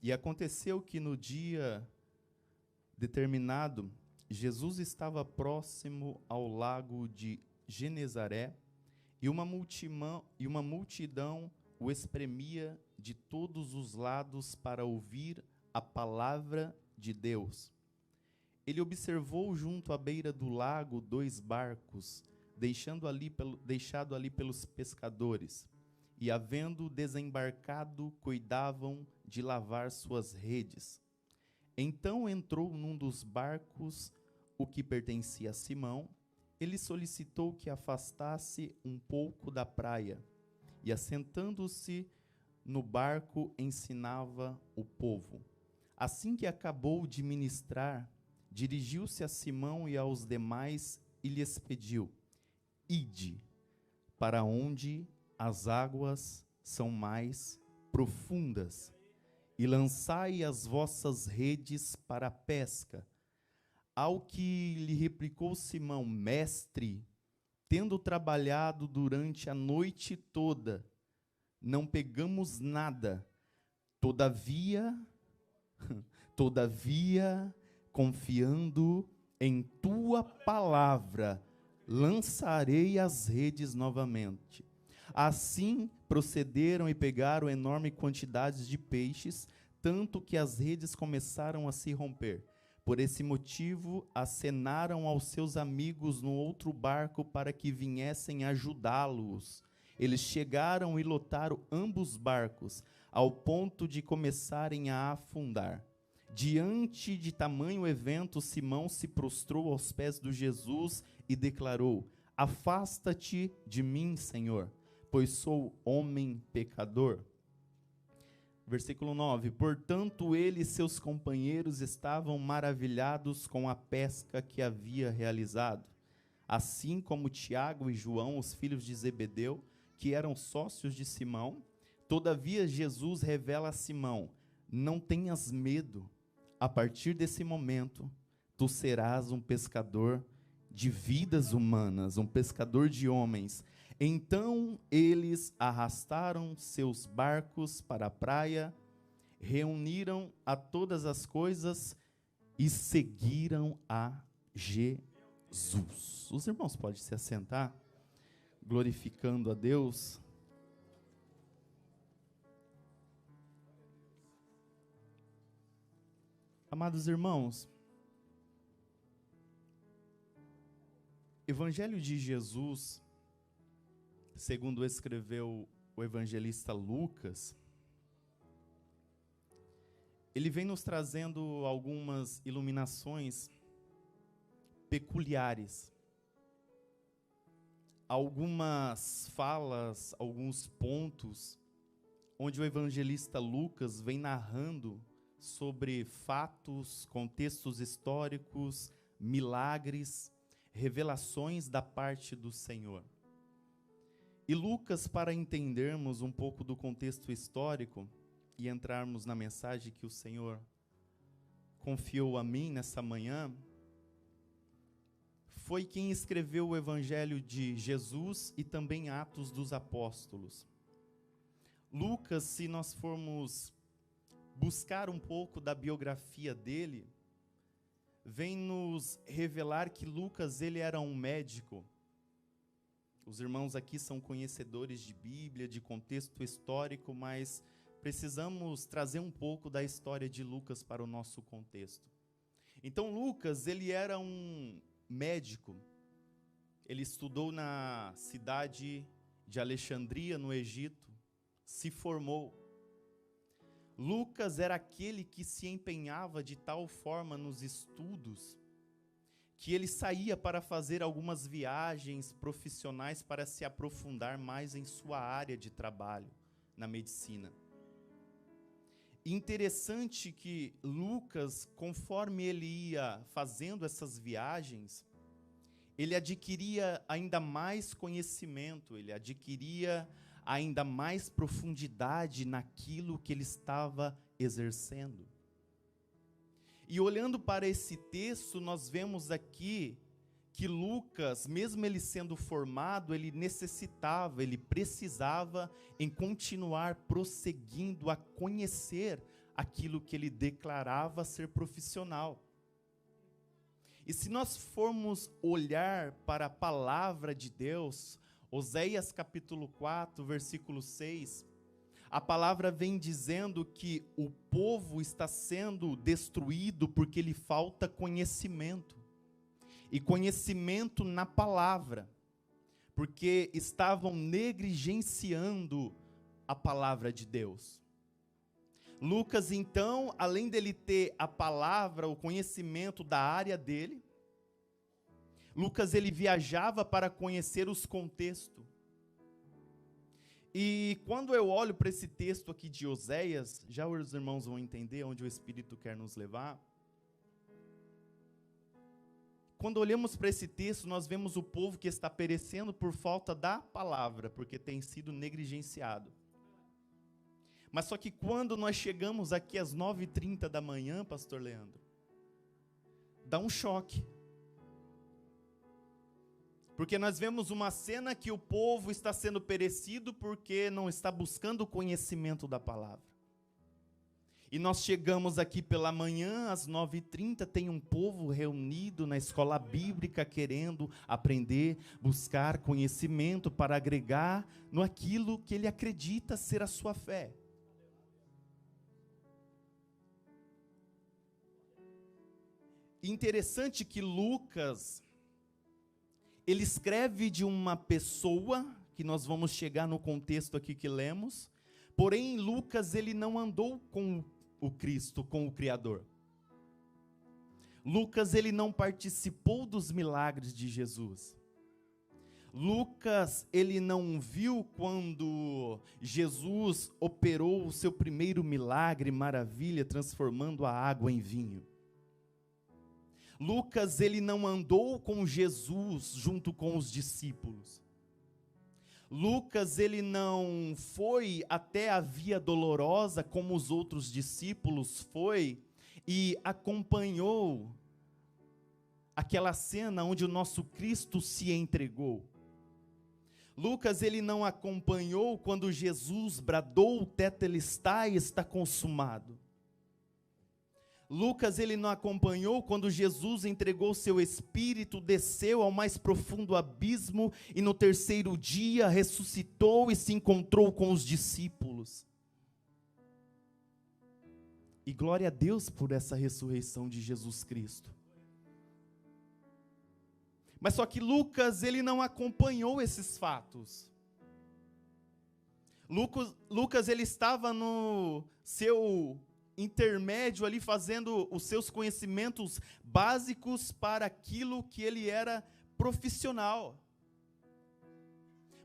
E aconteceu que no dia determinado, Jesus estava próximo ao lago de Genezaré, e uma multidão o espremia de todos os lados para ouvir a palavra de Deus. Ele observou junto à beira do lago 2 barcos, deixado ali pelos pescadores, e havendo desembarcado, cuidavam de lavar suas redes. Então entrou num dos barcos, o que pertencia a Simão. Ele solicitou que afastasse um pouco da praia, e assentando-se no barco, ensinava o povo. Assim que acabou de ministrar, dirigiu-se a Simão e aos demais e lhes pediu: ide para onde as águas são mais profundas, e lançai as vossas redes para a pesca. Ao que lhe replicou Simão: Mestre, tendo trabalhado durante a noite toda, não pegamos nada. Todavia, confiando em tua palavra, lançarei as redes novamente. Assim procederam e pegaram enorme quantidade de peixes, tanto que as redes começaram a se romper. Por esse motivo, acenaram aos seus amigos no outro barco para que viessem ajudá-los. Eles chegaram e lotaram ambos barcos, ao ponto de começarem a afundar. Diante de tamanho evento, Simão se prostrou aos pés de Jesus e declarou: afasta-te de mim, Senhor, pois sou homem pecador. Versículo 9: portanto, ele e seus companheiros estavam maravilhados com a pesca que havia realizado, assim como Tiago e João, os filhos de Zebedeu, que eram sócios de Simão. Todavia, Jesus revela a Simão: não tenhas medo, a partir desse momento, tu serás um pescador de vidas humanas, um pescador de homens. Então eles arrastaram seus barcos para a praia, reuniram a todas as coisas e seguiram a Jesus. Os irmãos podem se assentar, glorificando a Deus. Amados irmãos, Evangelho de Jesus, segundo escreveu o evangelista Lucas, ele vem nos trazendo algumas iluminações peculiares, algumas falas, alguns pontos, onde o evangelista Lucas vem narrando sobre fatos, contextos históricos, milagres, revelações da parte do Senhor. E Lucas, para entendermos um pouco do contexto histórico e entrarmos na mensagem que o Senhor confiou a mim nessa manhã, foi quem escreveu o Evangelho de Jesus e também Atos dos Apóstolos. Lucas, se nós formos buscar um pouco da biografia dele, vem nos revelar que Lucas, ele era um médico. Os irmãos aqui são conhecedores de Bíblia, de contexto histórico, mas precisamos trazer um pouco da história de Lucas para o nosso contexto. Então Lucas, ele era um médico. Ele estudou na cidade de Alexandria, no Egito, se formou. Lucas era aquele que se empenhava de tal forma nos estudos, que ele saía para fazer algumas viagens profissionais para se aprofundar mais em sua área de trabalho, na medicina. Interessante que Lucas, conforme ele ia fazendo essas viagens, ele adquiria ainda mais conhecimento, ele adquiria ainda mais profundidade naquilo que ele estava exercendo. E olhando para esse texto, nós vemos aqui que Lucas, mesmo ele sendo formado, ele necessitava, ele precisava em continuar prosseguindo a conhecer aquilo que ele declarava ser profissional. E se nós formos olhar para a palavra de Deus, Oséias capítulo 4, versículo 6, a palavra vem dizendo que o povo está sendo destruído porque lhe falta conhecimento. E conhecimento na palavra, porque estavam negligenciando a palavra de Deus. Lucas, então, além dele ter a palavra, o conhecimento da área dele, Lucas, ele viajava para conhecer os contextos. E quando eu olho para esse texto aqui de Oséias, já os irmãos vão entender onde o Espírito quer nos levar. Quando olhamos para esse texto, nós vemos o povo que está perecendo por falta da palavra, porque tem sido negligenciado. Mas só que quando nós chegamos aqui às 9h30 da manhã, pastor Leandro, dá um choque. Porque nós vemos uma cena que o povo está sendo perecido porque não está buscando o conhecimento da palavra. E nós chegamos aqui pela manhã, às 9h30, tem um povo reunido na escola bíblica querendo aprender, buscar conhecimento para agregar no aquilo que ele acredita ser a sua fé. Interessante que Lucas, ele escreve de uma pessoa, que nós vamos chegar no contexto aqui que lemos, porém Lucas ele não andou com o Cristo, com o Criador. Lucas ele não participou dos milagres de Jesus. Lucas ele não viu quando Jesus operou o seu primeiro milagre, maravilha, transformando a água em vinho. Lucas, ele não andou com Jesus junto com os discípulos. Lucas, ele não foi até a via dolorosa como os outros discípulos foi e acompanhou aquela cena onde o nosso Cristo se entregou. Lucas, ele não acompanhou quando Jesus bradou, tetelestai, está consumado. Lucas, ele não acompanhou quando Jesus entregou seu espírito, desceu ao mais profundo abismo e no terceiro dia ressuscitou e se encontrou com os discípulos. E glória a Deus por essa ressurreição de Jesus Cristo. Mas só que Lucas, ele não acompanhou esses fatos. Lucas, ele estava no seu intermédio ali, fazendo os seus conhecimentos básicos para aquilo que ele era profissional.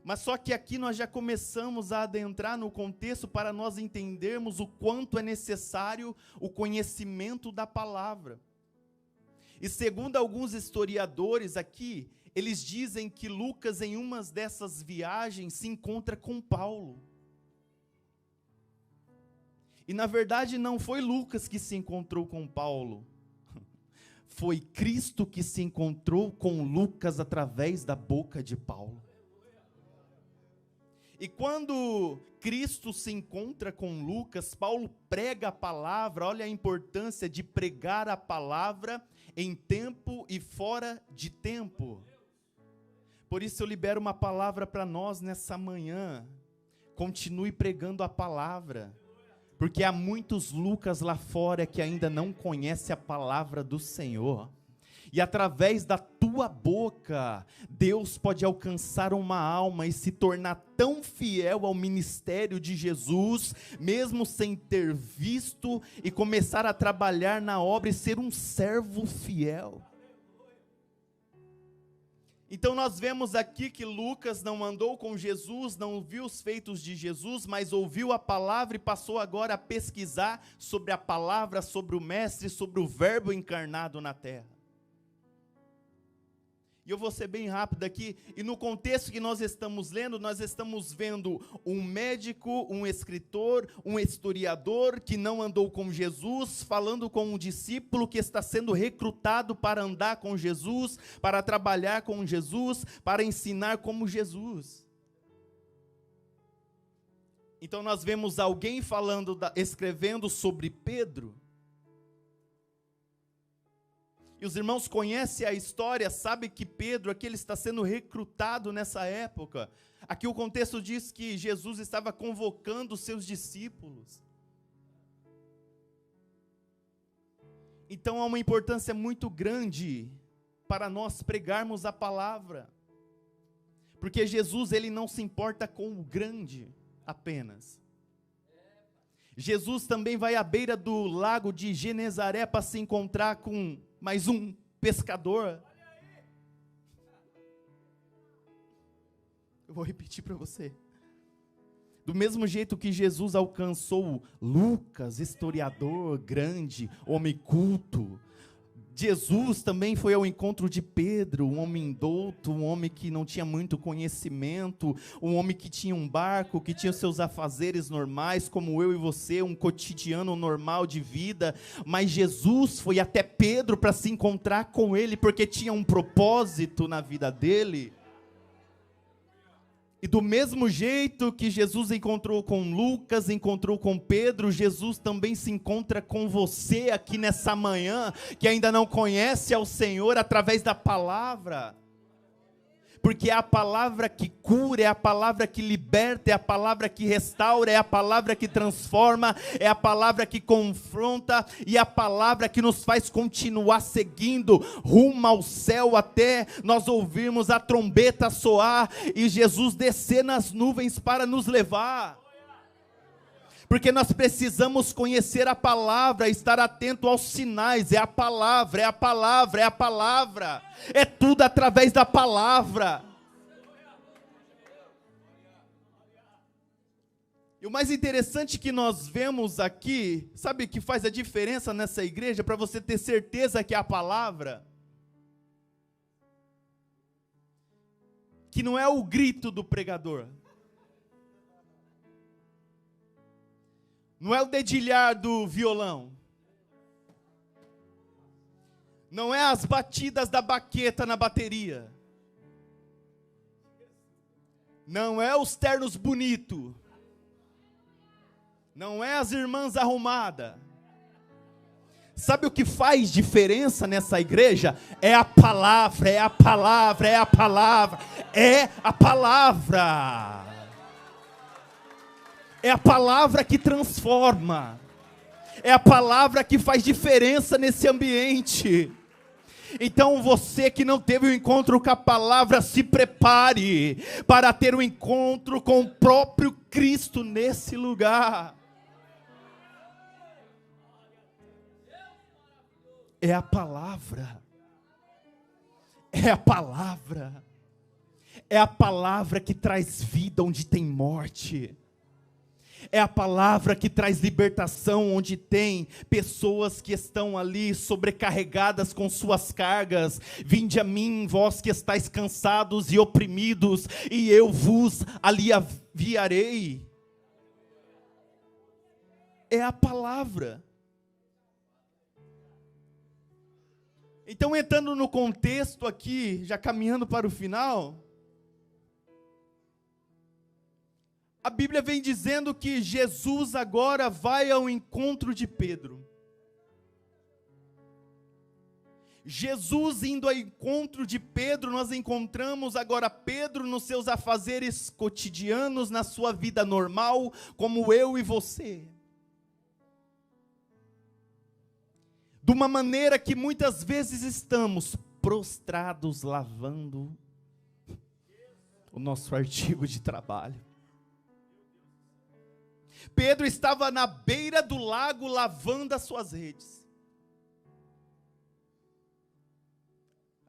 Mas só que aqui nós já começamos a adentrar no contexto para nós entendermos o quanto é necessário o conhecimento da palavra. E segundo alguns historiadores aqui, eles dizem que Lucas, em uma dessas viagens, se encontra com Paulo. E na verdade não foi Lucas que se encontrou com Paulo, foi Cristo que se encontrou com Lucas através da boca de Paulo. E quando Cristo se encontra com Lucas, Paulo prega a palavra. Olha a importância de pregar a palavra em tempo e fora de tempo. Por isso eu libero uma palavra para nós nessa manhã. Continue pregando a palavra. Porque há muitos Lucas lá fora que ainda não conhecem a palavra do Senhor. E através da tua boca, Deus pode alcançar uma alma e se tornar tão fiel ao ministério de Jesus, mesmo sem ter visto, e começar a trabalhar na obra e ser um servo fiel. Então nós vemos aqui que Lucas não andou com Jesus, não viu os feitos de Jesus, mas ouviu a palavra e passou agora a pesquisar sobre a palavra, sobre o Mestre, sobre o Verbo encarnado na terra. E eu vou ser bem rápido aqui, e no contexto que nós estamos lendo, nós estamos vendo um médico, um escritor, um historiador que não andou com Jesus, falando com um discípulo que está sendo recrutado para andar com Jesus, para trabalhar com Jesus, para ensinar como Jesus. Então nós vemos alguém escrevendo sobre Pedro. E os irmãos conhecem a história, sabem que Pedro aqui ele está sendo recrutado nessa época. Aqui o contexto diz que Jesus estava convocando os seus discípulos. Então há uma importância muito grande para nós pregarmos a palavra. Porque Jesus ele não se importa com o grande apenas. Jesus também vai à beira do lago de Genezaré para se encontrar com mais um pescador. Eu vou repetir para você. Do mesmo jeito que Jesus alcançou Lucas, historiador grande, homem culto, Jesus também foi ao encontro de Pedro, um homem douto, um homem que não tinha muito conhecimento, um homem que tinha um barco, que tinha seus afazeres normais, como eu e você, um cotidiano normal de vida, mas Jesus foi até Pedro para se encontrar com ele, porque tinha um propósito na vida dele. E do mesmo jeito que Jesus encontrou com Lucas, encontrou com Pedro, Jesus também se encontra com você aqui nessa manhã, que ainda não conhece ao Senhor através da palavra. Porque é a palavra que cura, é a palavra que liberta, é a palavra que restaura, é a palavra que transforma, é a palavra que confronta e a palavra que nos faz continuar seguindo rumo ao céu até nós ouvirmos a trombeta soar e Jesus descer nas nuvens para nos levar. Porque nós precisamos conhecer a palavra, estar atento aos sinais, é a palavra, é a palavra, é a palavra, é tudo através da palavra. E o mais interessante que nós vemos aqui, sabe o que faz a diferença nessa igreja, para você ter certeza que é a palavra? Que não é o grito do pregador. Não é o dedilhar do violão. Não é as batidas da baqueta na bateria. Não é os ternos bonitos. Não é as irmãs arrumadas. Sabe o que faz diferença nessa igreja? É a palavra, é a palavra, é a palavra, é a palavra. É a palavra que transforma. É a palavra que faz diferença nesse ambiente. Então você que não teve o encontro com a palavra, se prepare para ter o encontro com o próprio Cristo nesse lugar. É a palavra. É a palavra. É a palavra que traz vida onde tem morte. É a palavra que traz libertação onde tem pessoas que estão ali sobrecarregadas com suas cargas. Vinde a mim, vós que estáis cansados e oprimidos, e eu vos aliviarei. É a palavra. Então, entrando no contexto aqui, já caminhando para o final, a Bíblia vem dizendo que Jesus agora vai ao encontro de Pedro. Jesus indo ao encontro de Pedro, nós encontramos agora Pedro nos seus afazeres cotidianos, na sua vida normal, como eu e você. De uma maneira que muitas vezes estamos prostrados lavando o nosso artigo de trabalho. Pedro estava na beira do lago lavando as suas redes.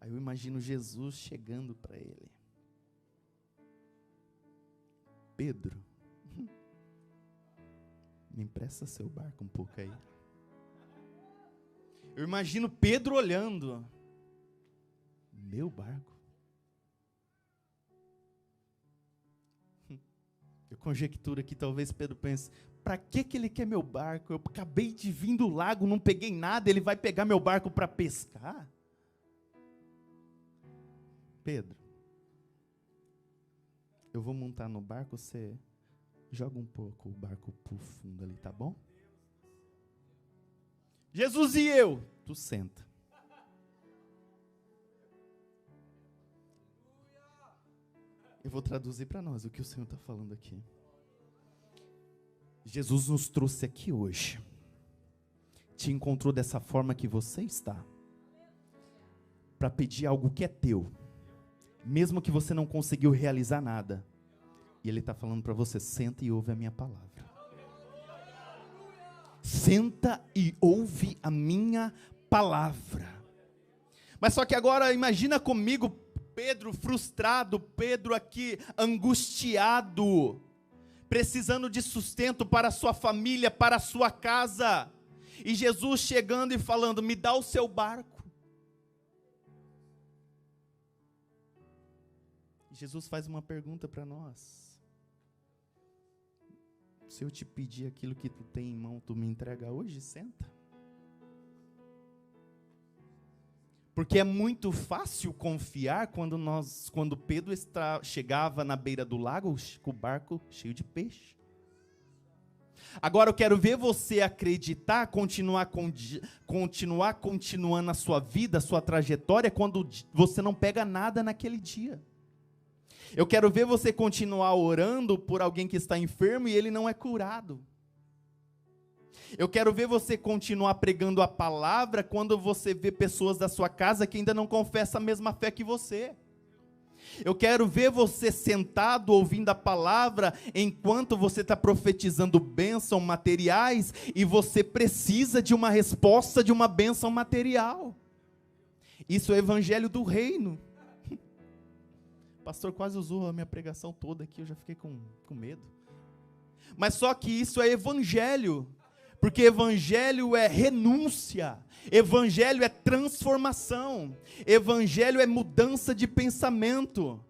Aí eu imagino Jesus chegando para ele. Pedro, me empresta seu barco um pouco aí. Eu imagino Pedro olhando. Meu barco? Eu conjecturo aqui, talvez Pedro pense, para que ele quer meu barco? Eu acabei de vir do lago, não peguei nada, ele vai pegar meu barco para pescar? Pedro, eu vou montar no barco, você Joga um pouco o barco pro fundo ali, tá bom? Jesus e eu. Tu senta. Eu vou traduzir para nós o que o Senhor está falando aqui. Jesus nos trouxe aqui hoje. Te encontrou dessa forma que você está. Para pedir algo que é teu. Mesmo que você não conseguiu realizar nada. E Ele está falando para você, senta e ouve a minha palavra. Senta e ouve a minha palavra. Mas só que agora, imagina comigo, Pedro frustrado, Pedro aqui angustiado, precisando de sustento para a sua família, para a sua casa. E Jesus chegando e falando, me dá o seu barco. Jesus faz uma pergunta para nós. Se eu te pedir aquilo que tu tem em mão, tu me entrega hoje? Senta. Porque é muito fácil confiar quando Pedro chegava na beira do lago com o barco cheio de peixe. Agora eu quero ver você acreditar, continuando a sua vida, a sua trajetória, quando você não pega nada naquele dia. Eu quero ver você continuar orando por alguém que está enfermo e ele não é curado. Eu quero ver você continuar pregando a palavra quando você vê pessoas da sua casa que ainda não confessam a mesma fé que você. Eu quero ver você sentado ouvindo a palavra enquanto você está profetizando bênçãos materiais e você precisa de uma resposta de uma bênção material. Isso é o evangelho do reino. O pastor quase usou a minha pregação toda aqui, eu já fiquei com medo. Mas só que isso é evangelho, porque evangelho é renúncia, evangelho é transformação, evangelho é mudança de pensamento.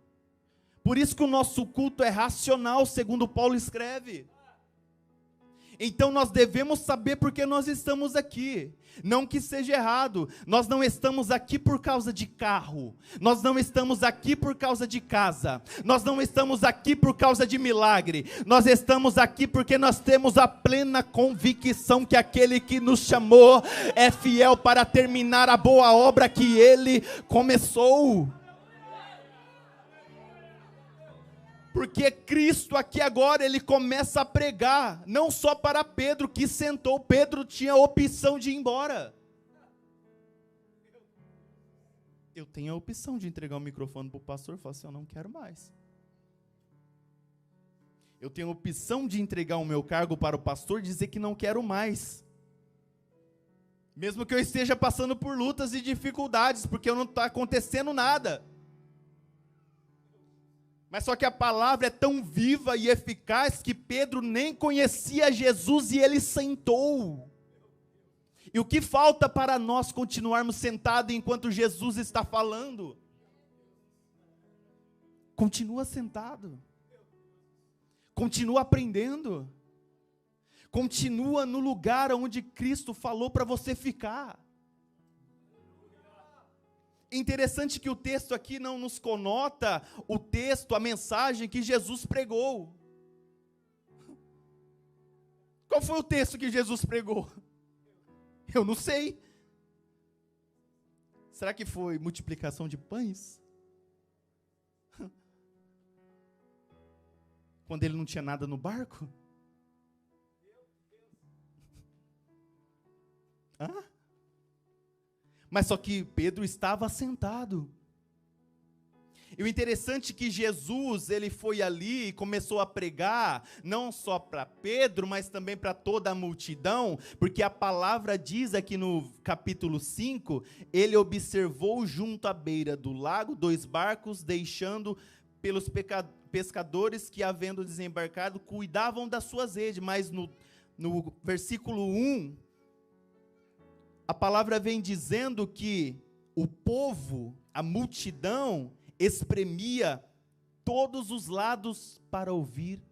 Por isso que o nosso culto é racional, segundo Paulo escreve. Então nós devemos saber por que nós estamos aqui. Não que seja errado, nós não estamos aqui por causa de carro, nós não estamos aqui por causa de casa, nós não estamos aqui por causa de milagre, nós estamos aqui porque nós temos a plena convicção que aquele que nos chamou é fiel para terminar a boa obra que Ele começou. Porque Cristo aqui agora, Ele começa a pregar, não só para Pedro que sentou, Pedro tinha a opção de ir embora. Eu tenho a opção de entregar o microfone para o pastor e falar assim, eu não quero mais. Eu tenho a opção de entregar o meu cargo para o pastor e dizer que não quero mais. Mesmo que eu esteja passando por lutas e dificuldades, porque não está acontecendo nada. Mas só que a palavra é tão viva e eficaz que Pedro nem conhecia Jesus e ele sentou. E o que falta para nós continuarmos sentados enquanto Jesus está falando? Continua sentado. Continua aprendendo. Continua no lugar onde Cristo falou para você ficar. Interessante que o texto aqui não nos conota o texto, a mensagem que Jesus pregou. Qual foi o texto que Jesus pregou? Eu não sei. Será que foi multiplicação de pães? Quando ele não tinha nada no barco? Hã? Mas só que Pedro estava sentado. E o interessante é que Jesus, ele foi ali e começou a pregar, não só para Pedro, mas também para toda a multidão, porque a palavra diz aqui no capítulo 5, ele observou junto à beira do lago 2 barcos, deixando pelos pescadores que, havendo desembarcado, cuidavam das suas redes. Mas no versículo 1, a palavra vem dizendo que o povo, a multidão, espremia todos os lados para ouvir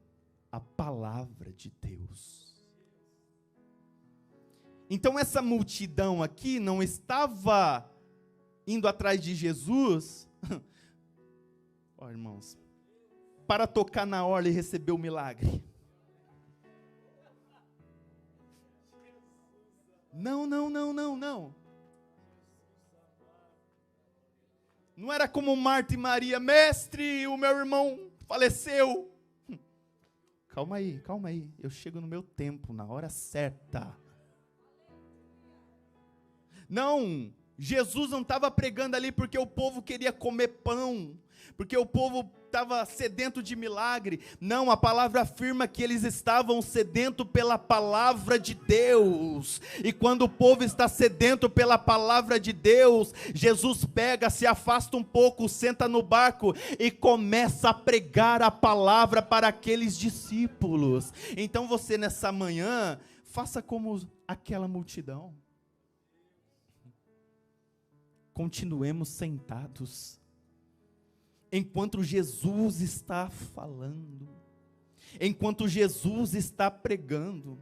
a palavra de Deus. Então essa multidão aqui não estava indo atrás de Jesus, irmãos, para tocar na orla e receber o milagre. Não, não, não, não, não. Não era como Marta e Maria, mestre, o meu irmão faleceu. Calma aí, eu chego no meu tempo, na hora certa. Não, Jesus não estava pregando ali porque o povo queria comer pão, porque o povo estava sedento de milagre. Não, a palavra afirma que eles estavam sedentos pela palavra de Deus. E quando o povo está sedento pela palavra de Deus, Jesus pega, se afasta um pouco, senta no barco e começa a pregar a palavra para aqueles discípulos. Então você nessa manhã, faça como aquela multidão. Continuemos sentados, enquanto Jesus está falando, enquanto Jesus está pregando,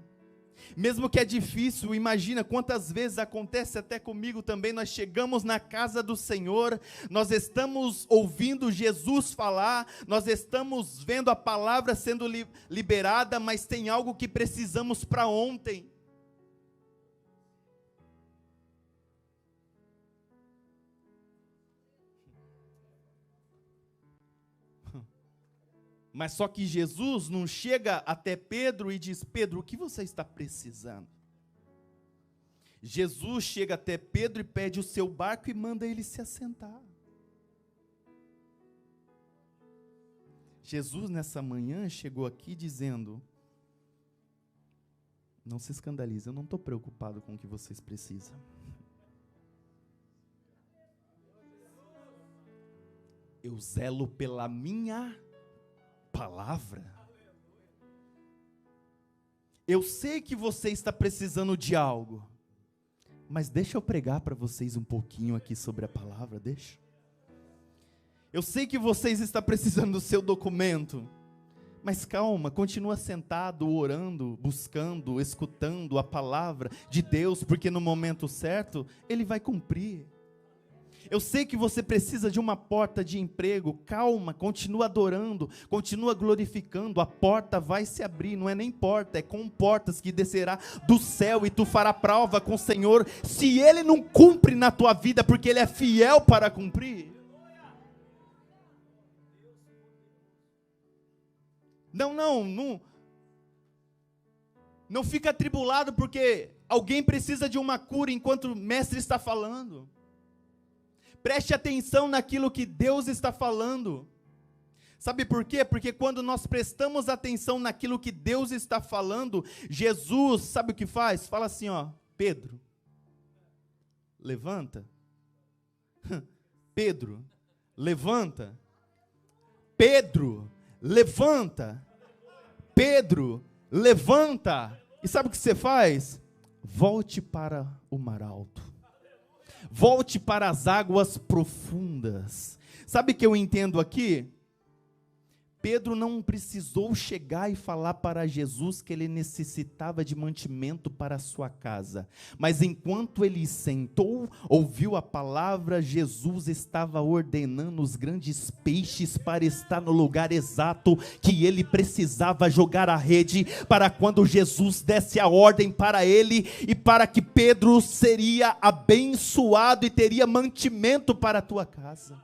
mesmo que é difícil, imagina quantas vezes acontece até comigo também, nós chegamos na casa do Senhor, nós estamos ouvindo Jesus falar, nós estamos vendo a palavra sendo liberada, mas tem algo que precisamos para ontem. Mas só que Jesus não chega até Pedro e diz: Pedro, o que você está precisando? Jesus chega até Pedro e pede o seu barco e manda ele se assentar. Jesus nessa manhã chegou aqui dizendo: não se escandalize, eu não estou preocupado com o que vocês precisam. Eu zelo pela minha palavra. Eu sei que você está precisando de algo, mas deixa eu pregar para vocês um pouquinho aqui sobre a palavra, deixa. Eu sei que vocês estão precisando do seu documento, mas calma, continua sentado, orando, buscando, escutando a palavra de Deus, porque no momento certo, Ele vai cumprir. Eu sei que você precisa de uma porta de emprego, calma, continua adorando, continua glorificando, a porta vai se abrir, não é nem porta, é com portas que descerá do céu e tu fará prova com o Senhor, se Ele não cumpre na tua vida, porque Ele é fiel para cumprir. Não fica atribulado porque alguém precisa de uma cura enquanto o mestre está falando. Preste atenção naquilo que Deus está falando. Sabe por quê? Porque quando nós prestamos atenção naquilo que Deus está falando, Jesus, sabe o que faz? Fala assim, ó, Pedro, levanta. Pedro, levanta. Pedro, levanta. Pedro, levanta. E sabe o que você faz? Volte para o mar alto. Volte para as águas profundas. Sabe o que eu entendo aqui? Pedro não precisou chegar e falar para Jesus que ele necessitava de mantimento para a sua casa. Mas enquanto ele sentou, ouviu a palavra, Jesus estava ordenando os grandes peixes para estar no lugar exato que ele precisava jogar a rede, para quando Jesus desse a ordem para ele e para que Pedro seria abençoado e teria mantimento para a tua casa.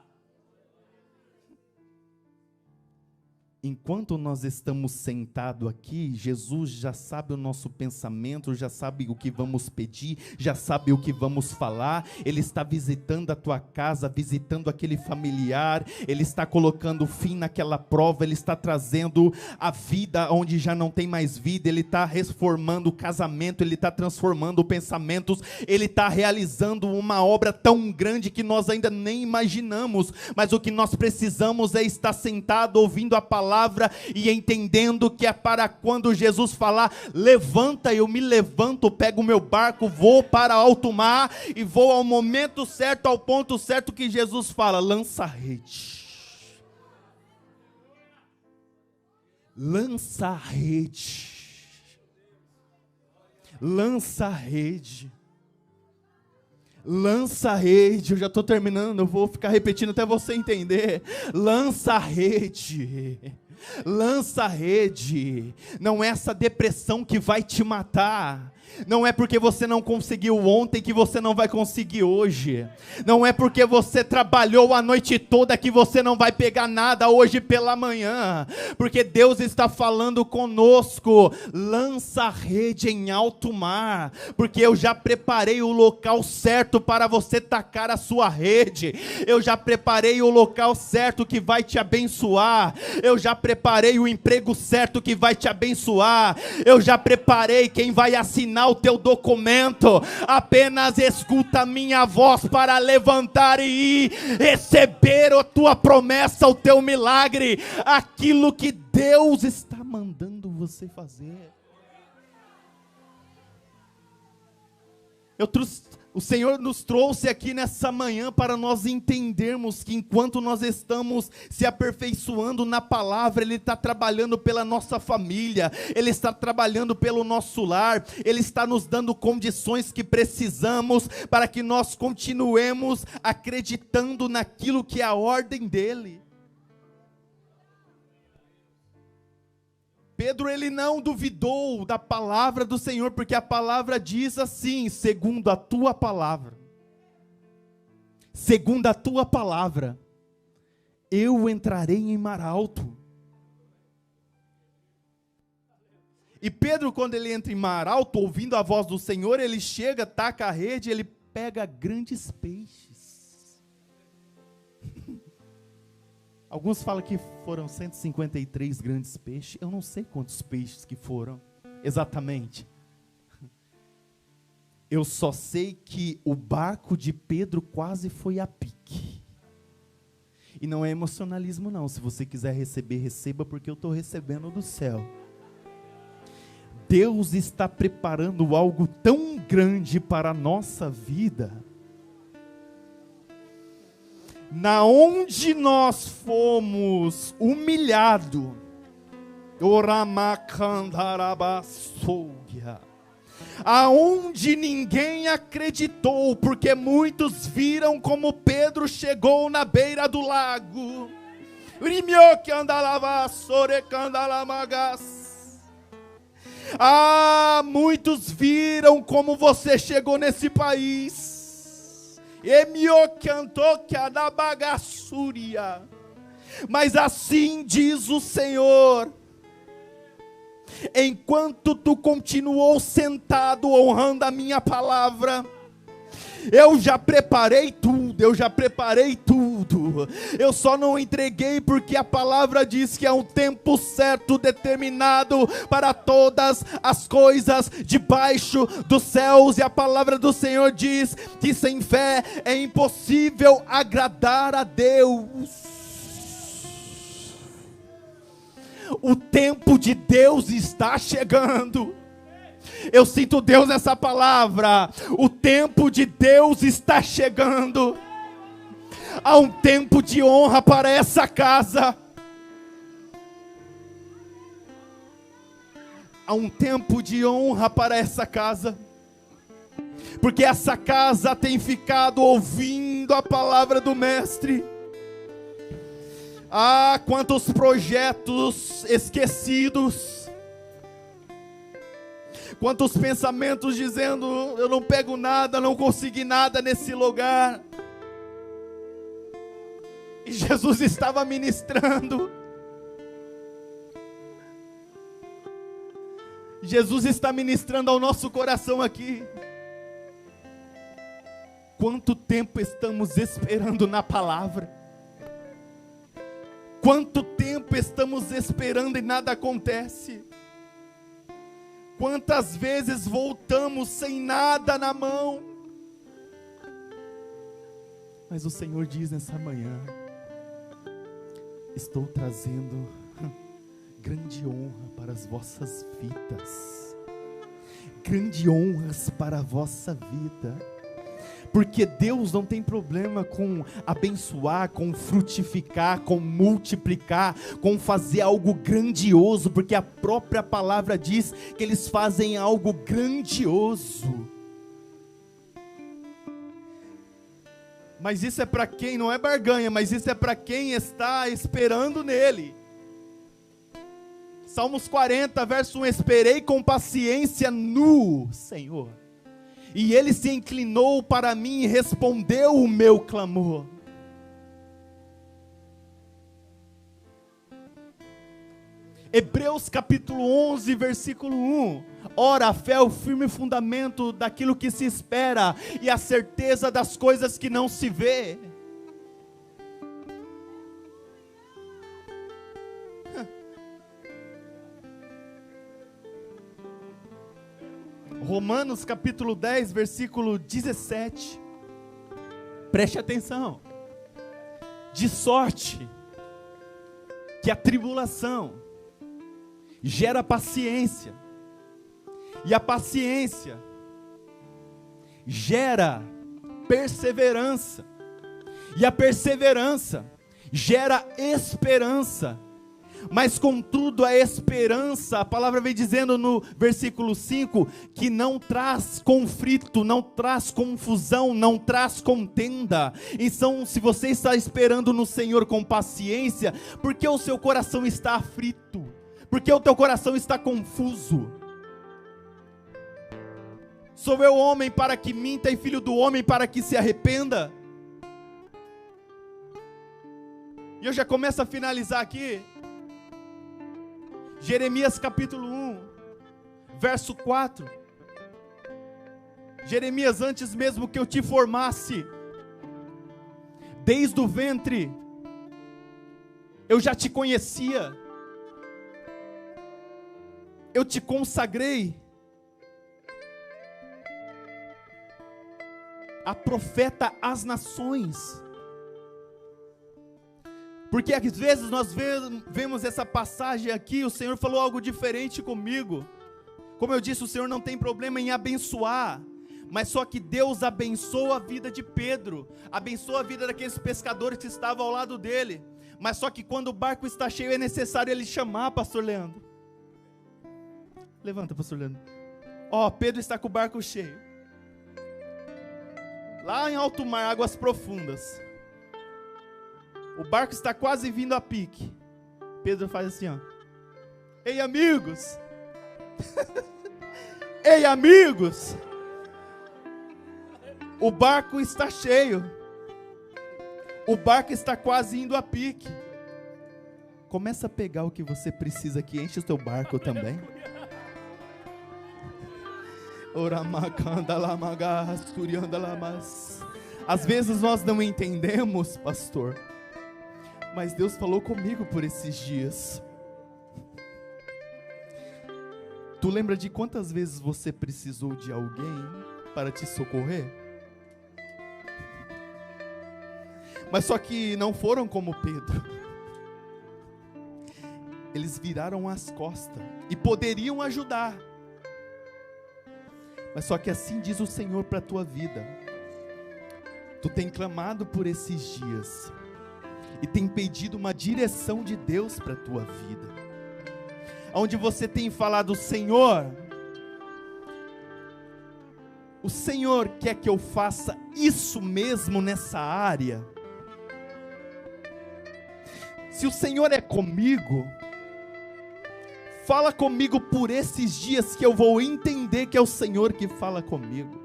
Enquanto nós estamos sentados aqui, Jesus já sabe o nosso pensamento, já sabe o que vamos pedir, já sabe o que vamos falar. Ele está visitando a tua casa, visitando aquele familiar, Ele está colocando fim naquela prova, Ele está trazendo a vida onde já não tem mais vida, Ele está reformando o casamento, Ele está transformando pensamentos, Ele está realizando uma obra tão grande que nós ainda nem imaginamos, mas o que nós precisamos é estar sentado ouvindo a palavra e entendendo que é para quando Jesus falar, levanta, eu me levanto, pego o meu barco, vou para alto mar e vou ao momento certo, ao ponto certo que Jesus fala, lança a rede. Lança a rede. Lança a rede. Lança a rede, eu já estou terminando, eu vou ficar repetindo até você entender. Lança a rede. Lança a rede. Não é essa depressão que vai te matar. Não é porque você não conseguiu ontem que você não vai conseguir hoje. Não é porque você trabalhou a noite toda que você não vai pegar nada hoje pela manhã. Porque Deus está falando conosco: lança a rede em alto mar, porque eu já preparei o local certo para você tacar a sua rede. Eu já preparei o local certo que vai te abençoar. Eu já preparei o emprego certo que vai te abençoar. Eu já preparei quem vai assinar o teu documento. Apenas escuta a minha voz para levantar e ir receber a tua promessa, o teu milagre, aquilo que Deus está mandando você fazer. O Senhor nos trouxe aqui nessa manhã para nós entendermos que enquanto nós estamos se aperfeiçoando na palavra, Ele está trabalhando pela nossa família, Ele está trabalhando pelo nosso lar, Ele está nos dando condições que precisamos para que nós continuemos acreditando naquilo que é a ordem dEle. Pedro, ele não duvidou da palavra do Senhor, porque a palavra diz assim: segundo a tua palavra, eu entrarei em mar alto. E Pedro, quando ele entra em mar alto, ouvindo a voz do Senhor, ele chega, taca a rede, ele pega grandes peixes. Alguns falam que foram 153 grandes peixes. Eu não sei quantos peixes que foram exatamente. Eu só sei que o barco de Pedro quase foi a pique. E não é emocionalismo não. Se você quiser receber, receba, porque eu estou recebendo do céu. Deus está preparando algo tão grande para a nossa vida. Na onde nós fomos humilhados, aonde ninguém acreditou, porque muitos viram como Pedro chegou na beira do lago. Muitos viram como você chegou nesse país. Mas assim diz o Senhor: enquanto tu continuou sentado honrando a minha palavra, eu já preparei tudo, eu só não entreguei porque a palavra diz que é um tempo certo, determinado para todas as coisas debaixo dos céus, e a palavra do Senhor diz que sem fé é impossível agradar a Deus. O tempo de Deus está chegando. Eu sinto Deus nessa palavra. O tempo de Deus está chegando. Há um tempo de honra para essa casa. Há um tempo de honra para essa casa. Porque essa casa tem ficado ouvindo a palavra do Mestre. Quantos projetos esquecidos. Quantos pensamentos dizendo: eu não pego nada, não consegui nada nesse lugar. E Jesus estava ministrando. Jesus está ministrando ao nosso coração aqui. Quanto tempo estamos esperando na palavra? Quanto tempo estamos esperando e nada acontece? Quantas vezes voltamos sem nada na mão? Mas o Senhor diz nessa manhã: estou trazendo grande honra para as vossas vidas, grande honras para a vossa vida. Porque Deus não tem problema com abençoar, com frutificar, com multiplicar, com fazer algo grandioso, porque a própria palavra diz que eles fazem algo grandioso. Mas isso é para quem não é barganha, mas isso é para quem está esperando nele. Salmos 40, verso 1: esperei com paciência no Senhor, e Ele se inclinou para mim e respondeu o meu clamor. Hebreus capítulo 11, versículo 1: ora, a fé é o firme fundamento daquilo que se espera, e a certeza das coisas que não se vê. Romanos capítulo 10, versículo 17. Preste atenção. De sorte que a tribulação gera paciência, e a paciência gera perseverança, e a perseverança gera esperança. Mas contudo a esperança, a palavra vem dizendo no versículo 5, que não traz conflito, não traz confusão, não traz contenda. Então, se você está esperando no Senhor com paciência, porque o seu coração está aflito, porque o teu coração está confuso. Sou eu homem para que minta, e filho do homem para que se arrependa? E eu já começo a finalizar aqui. Jeremias capítulo 1, verso 4. Jeremias, antes mesmo que eu te formasse, desde o ventre, eu já te conhecia, eu te consagrei a profeta às nações. Porque às vezes nós vemos essa passagem aqui, o Senhor falou algo diferente comigo. Como eu disse, o Senhor não tem problema em abençoar, mas só que Deus abençoa a vida de Pedro, abençoa a vida daqueles pescadores que estavam ao lado dele, mas só que quando o barco está cheio é necessário ele chamar, pastor Leandro. Levanta, pastor Leandro. Ó, Pedro está com o barco cheio, lá em alto mar, águas profundas. O barco está quase vindo a pique. Pedro faz assim, ó: ei, amigos! Ei, amigos! O barco está cheio. O barco está quase indo a pique. Começa a pegar o que você precisa aqui, enche o teu barco também. Às vezes nós não entendemos, pastor, mas Deus falou comigo por esses dias. Tu lembra de quantas vezes você precisou de alguém para te socorrer? Mas só que não foram como Pedro. Eles viraram as costas e poderiam ajudar. Mas só que assim diz o Senhor para a tua vida. Tu tem clamado por esses dias e tem pedido uma direção de Deus para a tua vida, onde você tem falado: Senhor, o Senhor quer que eu faça isso mesmo nessa área? Se o Senhor é comigo, fala comigo por esses dias, que eu vou entender que é o Senhor que fala comigo.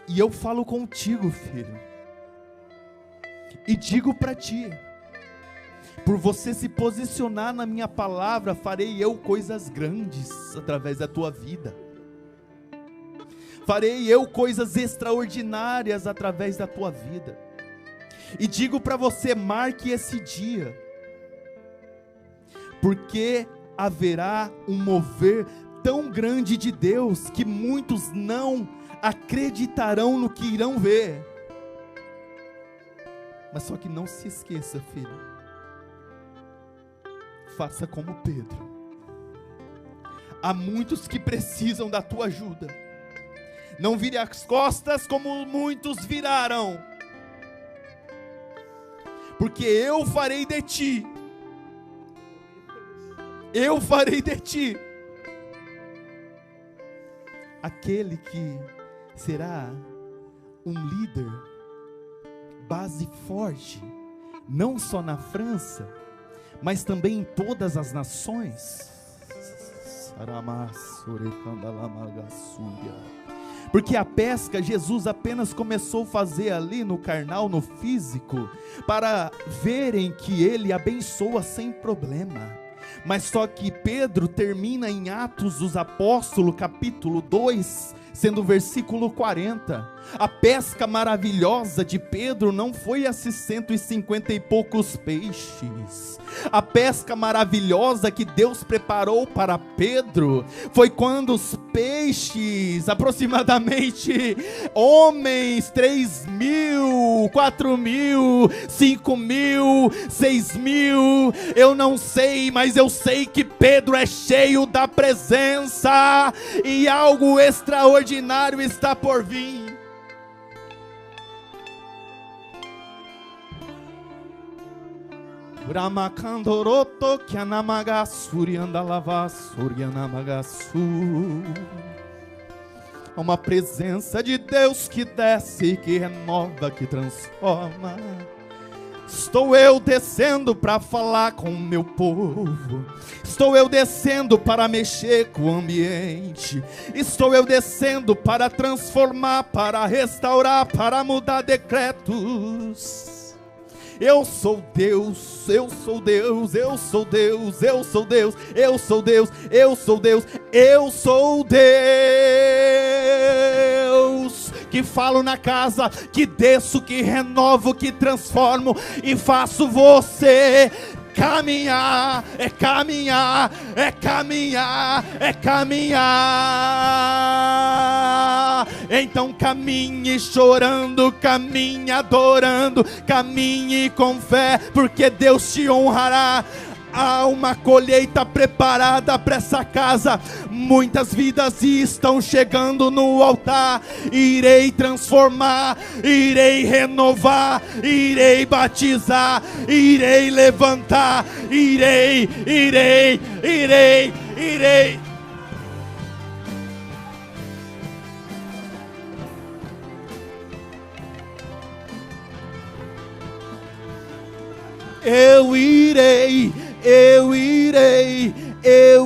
E eu falo contigo, filho, e digo para ti: por você se posicionar na minha palavra, farei eu coisas grandes através da tua vida. Farei eu coisas extraordinárias através da tua vida. E digo para você: marque esse dia, porque haverá um mover tão grande de Deus, que muitos não acreditarão no que irão ver. Mas só que não se esqueça, filho, faça como Pedro. Há muitos que precisam da tua ajuda. Não vire as costas como muitos viraram, porque eu farei de ti, eu farei de ti aquele que será um líder, base forte, não só na França, mas também em todas as nações. Porque a pesca Jesus apenas começou a fazer ali no carnal, no físico, para verem que ele abençoa sem problema. Mas só que Pedro termina em Atos dos Apóstolos, capítulo 2, sendo o versículo 40. A pesca maravilhosa de Pedro não foi esses 150 e poucos peixes. A pesca maravilhosa que Deus preparou para Pedro foi quando os peixes, aproximadamente homens, 3.000, 4.000, 5.000, 6.000, eu não sei, mas eu sei que Pedro é cheio da presença e algo extraordinário está por vir. Ramakandoroto que anamagassuri andalava surianamagasu. Há uma presença de Deus que desce, que renova, que transforma. Estou eu descendo para falar com o meu povo. Estou eu descendo para mexer com o ambiente. Estou eu descendo para transformar, para restaurar, para mudar decretos. Eu sou Deus, eu sou Deus, eu sou Deus, eu sou Deus, eu sou Deus, eu sou Deus, eu sou Deus, que falo na casa, que desço, que renovo, que transformo e faço você caminhar, é caminhar, é caminhar, é caminhar. Então caminhe chorando, caminhe adorando, caminhe com fé, porque Deus te honrará. Há uma colheita preparada para essa casa. Muitas vidas estão chegando no altar. Irei transformar, irei renovar, irei batizar, irei levantar, irei. Eu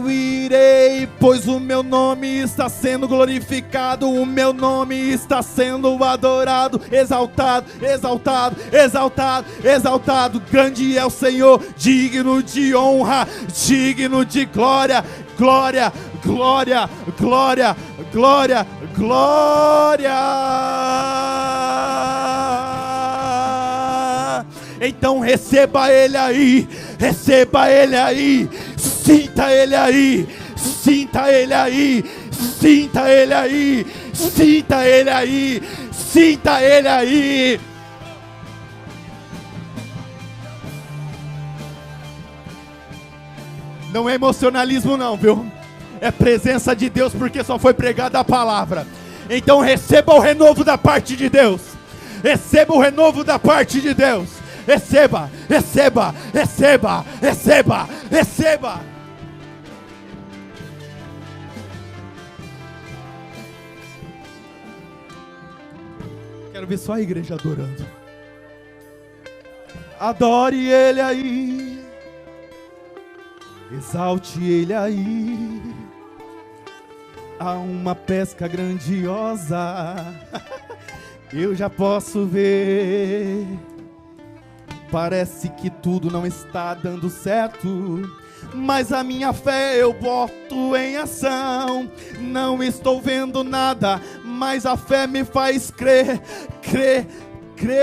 irei, pois o meu nome está sendo glorificado, o meu nome está sendo adorado, exaltado, exaltado, exaltado, exaltado. Grande é o Senhor, digno de honra, digno de glória, glória, glória, glória, glória, glória. Então receba Ele aí, receba Ele aí, sinta Ele aí, sinta Ele aí, sinta Ele aí, sinta Ele aí, sinta Ele aí. Não é emocionalismo não, viu? É presença de Deus, porque só foi pregada a palavra. Então receba o renovo da parte de Deus, receba o renovo da parte de Deus. Receba, receba, receba, receba, receba. Quero ver só a igreja adorando. Adore Ele aí, exalte Ele aí. Há uma pesca grandiosa, eu já posso ver. Parece que tudo não está dando certo, mas a minha fé eu boto em ação. Não estou vendo nada, mas a fé me faz crer, crer, crer.